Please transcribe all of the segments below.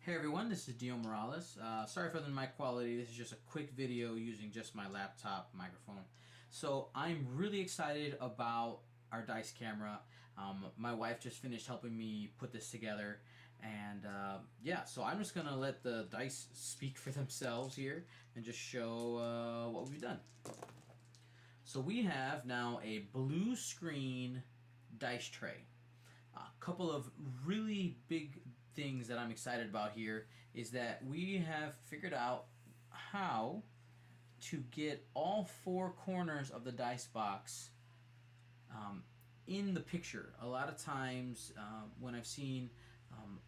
Hey everyone, this is Dio Morales. Sorry for the mic quality. This is just a quick video using just my laptop microphone. So I'm really excited about our dice camera. My wife just finished helping me put this together, and yeah, so I'm just gonna let the dice speak for themselves here and just show what we've done. So we have now a blue screen dice tray. A couple of really big things that I'm excited about here is that we have figured out how to get all four corners of the dice box in the picture. A lot of times when I've seen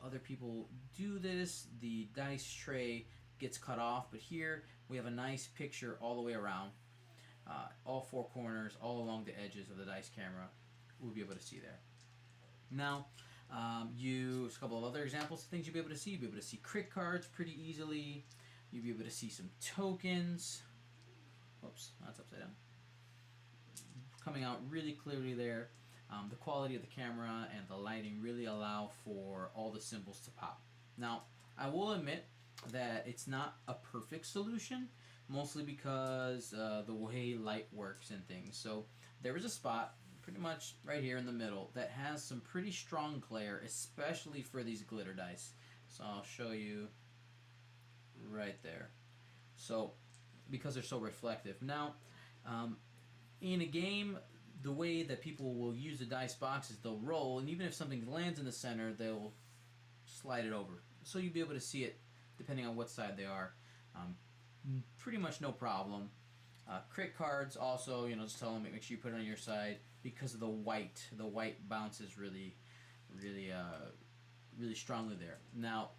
other people do this, the dice tray gets cut off, but here we have a nice picture all the way around. All four corners, all along the edges of the dice camera, we'll be able to see there. Now, a couple of other examples of things you'll be able to see. You'll be able to see crit cards pretty easily. You'll be able to see some tokens. Oops, that's upside down. Coming out really clearly there. The quality of the camera and the lighting really allow for all the symbols to pop. Now, I will admit that it's not a perfect solution, mostly because the way light works and things. So there is a spot pretty much right here in the middle that has some pretty strong glare, especially for these glitter dice. So I'll show you right there. So because they're so reflective. Now in a game, the way that people will use the dice box is they'll roll, and even if something lands in the center, they'll slide it over, so you'll be able to see it depending on what side they are. Pretty much no problem. Crit cards also, just tell them, make sure you put it on your side because of the white. The white bounces really strongly there. Now,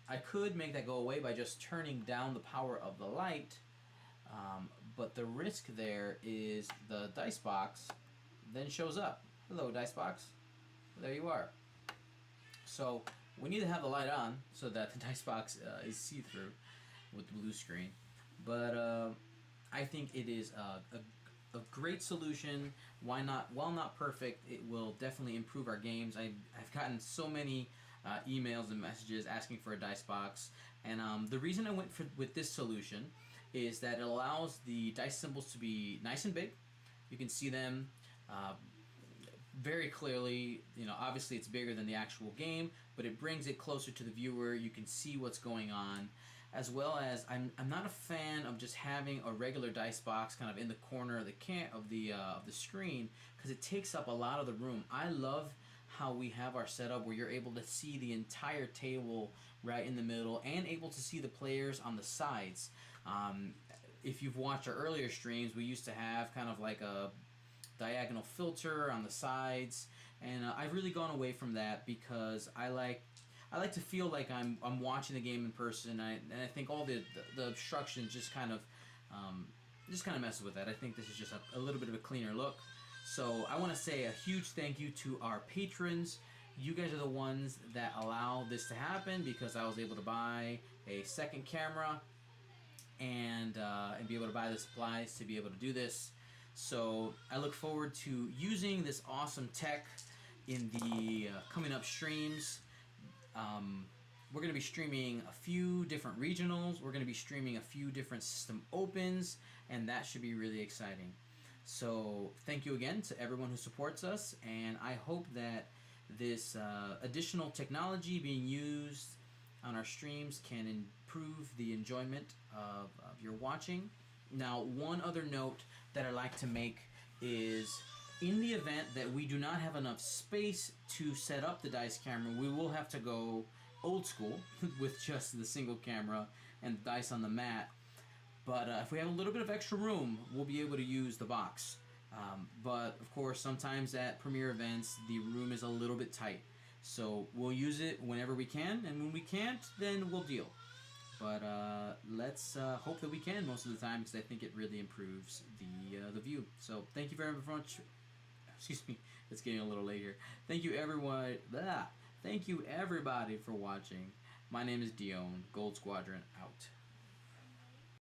I could make that go away by just turning down the power of the light, but the risk there is the dice box then shows up. Hello, dice box. There you are. So we need to have the light on so that the dice box is see-through with the blue screen. But I think it is a great solution. Why not? While not perfect, it will definitely improve our games. I've gotten so many emails and messages asking for a dice box, and the reason I went with this solution is that it allows the dice symbols to be nice and big. You can see them very clearly. Obviously it's bigger than the actual game, but it brings it closer to the viewer. You can see what's going on. As well as, I'm not a fan of just having a regular dice box kind of in the corner of the screen, because it takes up a lot of the room. I love how we have our setup where you're able to see the entire table right in the middle and able to see the players on the sides. If you've watched our earlier streams, we used to have kind of like a diagonal filter on the sides, and I've really gone away from that because I like to feel like I'm watching the game in person, and I think all the obstructions just kind of messes with that. I think this is just a little bit of a cleaner look. So I want to say a huge thank you to our patrons. You guys are the ones that allow this to happen, because I was able to buy a second camera and be able to buy the supplies to be able to do this. So I look forward to using this awesome tech in the coming up streams. We're going to be streaming a few different regionals. We're going to be streaming a few different system opens, and that should be really exciting. So thank you again to everyone who supports us, and I hope that this additional technology being used on our streams can improve the enjoyment of your watching. Now, one other note that I'd like to make is, in the event that we do not have enough space to set up the dice camera, we will have to go old school with just the single camera and the dice on the mat. But if we have a little bit of extra room, we'll be able to use the box. But of course, sometimes at premiere events, the room is a little bit tight. So we'll use it whenever we can, and when we can't, then we'll deal. But let's hope that we can most of the time, because I think it really improves the view. So thank you very much. Excuse me, it's getting a little late here. Thank you everyone. Thank you everybody for watching. My name is Dion. Gold Squadron out.